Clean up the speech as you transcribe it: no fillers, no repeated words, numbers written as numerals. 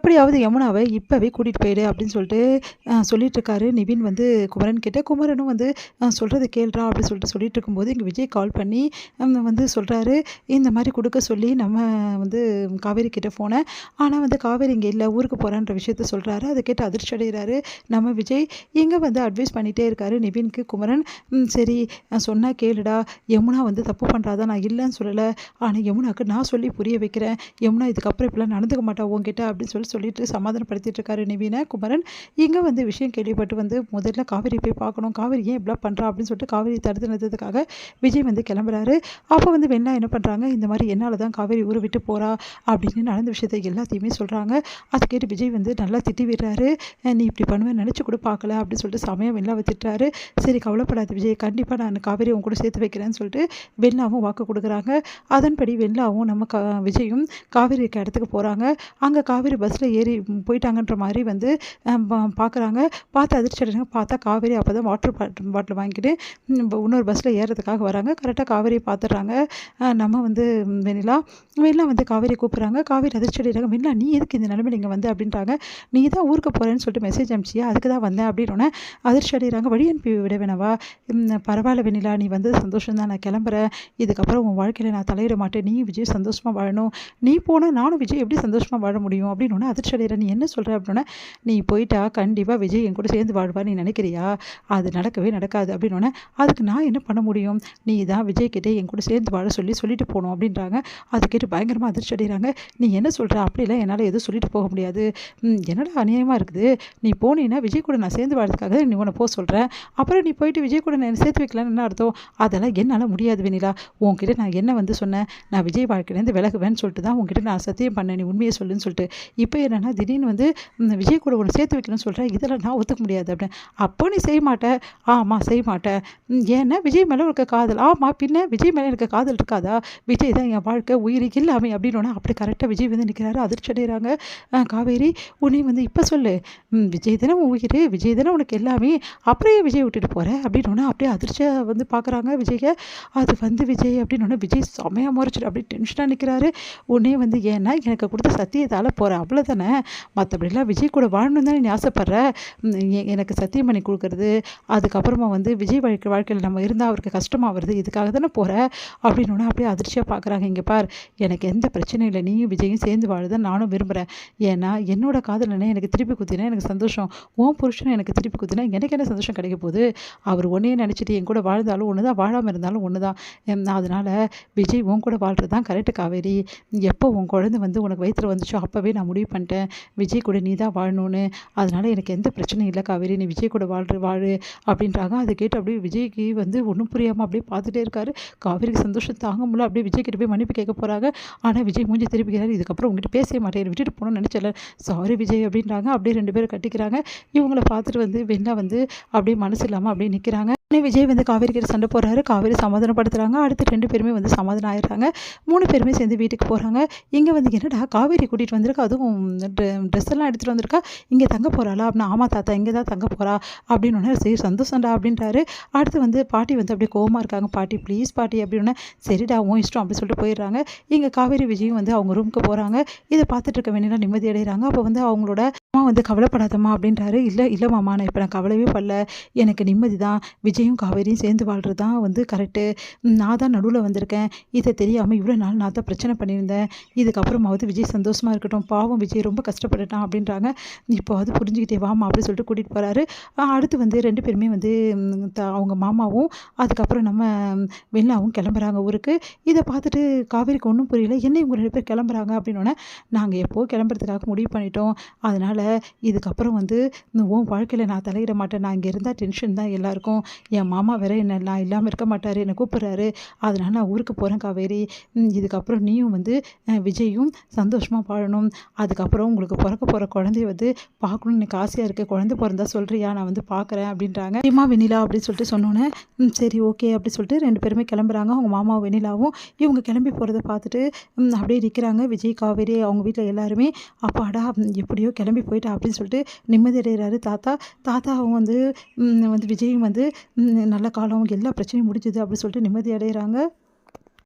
எப்படியாவது யமுனாவை இப்போவே கூட்டிகிட்டு போயிடு அப்படின்னு சொல்லிட்டு சொல்லிட்டு இருக்காரு நிவின் வந்து குமரன் கிட்ட. குமரனும் வந்து சொல்கிறத கேள்றா அப்படின்னு சொல்லிட்டு சொல்லிட்டு இருக்கும்போது இங்கே விஜய் கால் பண்ணி வந்து சொல்கிறாரு, இந்த மாதிரி கொடுக்க சொல்லி நம்ம வந்து காவேரி கிட்ட ஃபோனை. ஆனால் வந்து காவேரி இங்கே இல்லை, ஊருக்கு போகிறான்ற விஷயத்த சொல்கிறாரு. அதை கேட்டு அதிர்ச்சி அடைகிறாரு நம்ம விஜய். இங்கே வந்து அட்வைஸ் பண்ணிகிட்டே இருக்காரு நிவின்க்கு குமரன். சரி சொன்னால் கேளுடா, யமுனா வந்து தப்பு பண்ணுறாதான், நான் இல்லைன்னு சொல்லலை, ஆனால் யமுனாவுக்கு நான் சொல்லி புரிய வைக்கிறேன், யமுனா இதுக்கப்புறம் இப்படிலாம் நடந்துக்க மாட்டா உங்ககிட்ட அப்படின்னு சொல்லிட்டு சமாதானப்படுத்திட்டு இருக்காரு நிவினை குமரன். இங்கே வந்து விஷயம் கேள்விப்பட்டு வந்து முதல்ல காவேரி போய் பார்க்கணும், காவேரி ஏன் இப்படிலாம் பண்ணுறா அப்படின்னு சொல்லிட்டு காவேரி தடுத்து நிறுத்ததுக்காக விஜய் வந்து கிளம்புறாரு. அப்போ வந்து வெண்ணா என்ன பண்ணுறாங்க, இந்த மாதிரி என்னால் தான் காவேரி ஊரை விட்டு போகிறா அப்படின்னு நடந்த விஷயத்தை எல்லாத்தையுமே சொல்கிறாங்க. அதை கேட்டு விஜய் வந்து நல்லா திட்டி விடுறாரு. நீ இப்படி பண்ணுவேன் நினச்சி கூட பார்க்கல அப்படின்னு சொல்லிட்டு சமயம் வெள்ளாவை திட்டுறாரு. சரி கவலைப்படாத விஜய், கண்டிப்பாக நான் காவேரி உங்க கூட சேர்த்து வைக்கிறேன்னு சொல்லிட்டு வெள்ளாவும் வாக்கு கொடுக்குறாங்க. அதன்படி வெள்ளாவும் நம்ம விஜயும் காவேரி இருக்க இடத்துக்கு போகிறாங்க. அங்கே காவேரி பஸ்ஸில் ஏறி போயிட்டாங்கன்ற மாதிரி வந்து பார்க்குறாங்க. பார்த்து அதிர்ச்சி அடைஞ்சாங்க. பார்த்தா காவேரி அப்போ தான் வாட்டர் பாட்டில் வாங்கிட்டு இன்னொரு பஸ்ஸில் ஏறதுக்காக வராங்க. கரெக்டாக காவேரியை பார்த்துடுறாங்க நம்ம வந்து வெண்ணிலா. வந்து காவேரி கூப்பிட்றாங்க. காவேரி அதிர்ச்சி அடைகிறாங்க. வெண்ணிலா நீ எதுக்கு இந்த நிலைமையில் இங்கே வந்து அப்படின்றாங்க. நீ தான் ஊருக்கு போகிறேன்னு சொல்லிட்டு மெசேஜ் அனுப்பிச்சியா, அதுக்கு தான் வந்தேன் அப்படின்னோடனே அதிர்ச்சி அடைகிறாங்க. வழி அனுப்பி விட வேணவா, பரவாயில்ல வெண்ணிலா, நீ வந்து சந்தோஷம் தான், நான் கிளம்புறேன், இதுக்கப்புறம் உன் வாழ்க்கையில் நான் தலையிட மாட்டேன், நீ விஜய் சந்தோஷமாக வாழணும், நீ போனால் நானும் விஜய் எப்படி சந்தோஷமாக வாழ முடியும் அப்படின்னு அதிர்ச்சி அடைகிற. நீ என்ன சொல்கிற அப்படின்னா, நீ போயிட்டா கண்டிப்பாக விஜய் என் கூட சேர்ந்து வாழ்வா நீ நினைக்கிறியா, அது நடக்கவே நடக்காது அப்படின்னோடனே, அதுக்கு நான் என்ன பண்ண முடியும், நீ தான் விஜய் கிட்டே என் கூட சேர்ந்து வாழ சொல்லிட்டு போகணும் அப்படின்றாங்க. அதை கேட்டு பயங்கரமாக அதிர்ச்சி அடைகிறாங்க. நீ என்ன சொல்கிற, அப்படிலாம் என்னால் எதுவும் சொல்லிட்டு போக முடியாது, என்னடா அநியாயமாக இருக்குது, நீ போனீன்னா விஜய் கூட நான் சேர்ந்து வாழ்றதுக்காக நீ உன்னை போக சொல்கிறேன், அப்புறம் நீ போயிட்டு விஜய் கூட நான் சேர்த்து வைக்கலான்னு என்ன அர்த்தம், அதெல்லாம் என்னால் முடியாது வெண்ணிலா, உன்கிட்ட நான் என்ன வந்து சொன்னேன், நான் விஜய் வாழ்க்கையிலேருந்து விலகுவேன்னு சொல்லிட்டு தான் உங்ககிட்ட நான் சத்தியம் பண்ணேன், நீ உண்மையை சொல்லுன்னு சொல்லிட்டு. இப்போ என்னென்னா திடீர்னு வந்து விஜய் கூட ஒன்று சேர்த்து வைக்கணும்னு சொல்கிறேன், இதெல்லாம் நான் ஒத்துக்க முடியாது அப்படின்னு. அப்போ நீ செய்ய மாட்டேன், ஆமாம் செய்ய மாட்டேன், ஏன்னா விஜய் மேலே இருக்க காதல், ஆமாம் பின்ன விஜய் மேலே இருக்க காதல் இருக்காதா, விஜய் தான் என் வாழ்க்கை உயிர் இல்லாமல் அப்படின்னோன்னா அப்படி கரெக்டாக விஜய் வந்து நிற்கிறாரு. அதிர்ச்சி அடைகிறாங்க காவேரி. உன்னை வந்து இப்போ சொல்லு, விஜய் தானே உன் உயிர், விஜய் தானே உனக்கு எல்லாமே, அப்படியே விஜய் விட்டுட்டு போகிற அப்படின்னோன்னா அப்படியே அதிர்ச்சியாக வந்து பார்க்குறாங்க விஜயை. அது வந்து விஜய் அப்படின்னோடனே விஜய் செமையாக முறைச்சிட்டு அப்படியே டென்ஷனாக நிற்கிறாரு. உடனே வந்து ஏன்னா எனக்கு கொடுத்த சத்தியத்தால் போகிறேன் அவ்வளோதானே, மற்றபடிலாம் விஜய் கூட வாழணும் தானே நீ ஆசைப்பட்ற, எனக்கு சத்தியம் பண்ணி கொடுக்குறது, அதுக்கப்புறமா வந்து விஜய் வாழ்க்கையில் நம்ம இருந்தால் அவருக்கு கஷ்டமாக வருது, இதுக்காக தானே போகிற அப்படின்னோடனே அப்படியே அதிர்ச்சியாக பார்க்குறாங்க. இங்கே பார், எனக்கு எந்த பிரச்சனையும் இல்லை, நீயும் விஜயும் சேர்ந்து வாழுதான் நானும் விரும்புகிறேன், ஏன்னா என்னோட காதலனே எனக்கு திருப்பி குத்தினா எனக்கு சந்தோஷம், உன் புருஷனை எனக்கு திருப்பி குத்தினா எனக்கு என்ன சந்தோஷம் கிடைக்க போகுது, அவர் ஒன்றே நினச்சிட்டு என் கூட வாழ்ந்தாலும் ஒன்று தான், வாழாமல் இருந்தாலும் ஒன்று தான், அதனால் விஜய் உன் கூட வாழ்கிறது தான் கரெக்டு காவேரி, எப்போ உன் குழந்தை வந்து உனக்கு வயிற்றில் வந்துச்சோ அப்போவே நான் முடிவு பண்ணிட்டேன் விஜய் கூட நீ தான் வாழணும்னு, அதனால் எனக்கு எந்த பிரச்சனையும் இல்லை காவேரி, நீ விஜய் கூட வாழு அப்படின்றாங்க. அதை கேட்டு அப்படியே விஜய்க்கு வந்து ஒன்றும் புரியாமல் அப்படியே பார்த்துட்டே இருக்காரு. காவேரிக்கு சந்தோஷம் தாங்க முடியல. அப்படியே விஜய் கிட்ட போய் மன்னிப்பு கேட்க போகிறாங்க. ஆனால் விஜய் மூஞ்சி திருப்பிக்கிறாரு. இதுக்கப்புறம் உங்ககிட்ட பேசவே மாட்டேன், விட்டுட்டு போகணும்னு நினச்சல, சாரி விஜய் அப்படின்றாங்க. அப்படியே 2 பேரும் கட்டிக்கிறாங்க. இவங்கள பார்த்துட்டு வந்து வெண்ணா வந்து அப்படியே மனசு இல்லாமல் அப்படியே நிற்கிறாங்க. விஜய் வந்து காவேரி கிட்ட சண்டை போடுறாரு. காவேரி சமாதானப்படுத்துகிறாங்க. அடுத்து 2 பேருமே வந்து சமாதானம் ஆயிடுறாங்க. 3 பேருமே சேர்ந்து வீட்டுக்கு போகிறாங்க. இங்கே வந்து என்னடா காவேரி கூட்டிகிட்டு வந்திருக்கா, அதுவும் ட்ரெஸ் எல்லாம் எடுத்துகிட்டு வந்திருக்கா, இங்கே தங்க போகிறாளா அப்படின்னா, ஆமாம் தாத்தா இங்கே தான் தங்க போகிறா அப்படின்னு, சரி சந்தோஷம்டா அப்படின்றாரு. அடுத்து வந்து பாட்டி வந்து அப்படியே கோவமாக இருக்காங்க. பாட்டி ப்ளீஸ் பாட்டி அப்படின்னு, சரிடா உன் இஷ்டம் அப்படின்னு சொல்லிட்டு போயிடுறாங்க. இங்கே காவேரி விஜயும் வந்து அவங்க ரூமுக்கு போகிறாங்க. இதை பார்த்துட்டு இருக்க வேண்டியலாம் நிம்மதி அடைகிறாங்க. அப்போ வந்து அவங்களோட அம்மா வந்து கவலைப்படாதம்மா அப்படின்றாரு. இல்லை மாமா, நான் இப்போ நான் கவலையே படல, எனக்கு நிம்மதி தான், விஜயும் காவேரியும் சேர்ந்து வாழ்கிறது தான் வந்து கரெக்டு, நான் தான் நடுவில் வந்திருக்கேன், இதை தெரியாமல் இவ்வளோ நாள் நான் தான் பிரச்சனை பண்ணியிருந்தேன், இதுக்கப்புறமாவது விஜய் சந்தோஷமாக இருக்கட்டும், பாவம் விஜய் ரொம்ப கஷ்டப்பட்டுட்டான் அப்படின்றாங்க. இப்போ அது புரிஞ்சுக்கிட்டே வாமா அப்படின்னு சொல்லிட்டு கூட்டிகிட்டு போகிறாரு. அடுத்து வந்து 2 பேருமே வந்து அவங்க மாமாவும் அதுக்கப்புறம் நம்ம வெண்ணாவும் கிளம்புறாங்க ஊருக்கு. இதை பார்த்துட்டு காவேரிக்கு ஒன்றும் புரியல, என்ன இவங்க 2 பேர் கிளம்புறாங்க அப்படின்னோடனே, நாங்கள் எப்போ கிளம்புறதுக்காக முடிவு பண்ணிட்டோம், அதனால் இதுக்கப்புறம் வந்து உன் வாழ்க்கையில் நான் தலையிட மாட்டேன், நான் இங்கே இருந்தால் டென்ஷன் தான் எல்லாருக்கும், என் மாமா வேற என்ன நான் இல்லாமல் இருக்க மாட்டார், என்னை கூப்பிட்றாரு, அதனால் நான் ஊருக்கு போகிறேன் காவேரி, இதுக்கப்புறம் நீயும் வந்து விஜயும் சந்தோஷமாக வாழணும், அதுக்கப்புறம் உங்களுக்கு பிறக்க போகிற குழந்தைய வந்து பார்க்கணுன்னு எனக்கு ஆசையாக இருக்குது, குழந்தை பிறந்தா சொல்கிறியா, நான் வந்து பார்க்குறேன் அப்படின்றாங்க. ஏமா வெண்ணிலா அப்படின்னு சொல்லிட்டு சொன்னோன்னே சரி ஓகே அப்படி சொல்லிட்டு 2 பேருமே கிளம்புறாங்க. அவங்க மாமாவும் வெண்ணிலாவும் இவங்க கிளம்பி போகிறத பார்த்துட்டு அப்படியே நிற்கிறாங்க விஜய் காவேரி அவங்க வீட்டில் எல்லாருமே. அப்பாடா எப்படியோ கிளம்பி போயிட்டா அப்படின்னு சொல்லிட்டு நிம்மதி அடைகிறாரு தாத்தாவும் வந்து விஜயும் வந்து நல்ல காலம் எல்லா பிரச்சனையும் முடிஞ்சுது அப்படின்னு சொல்லிட்டு நிம்மதி அடைகிறாங்க.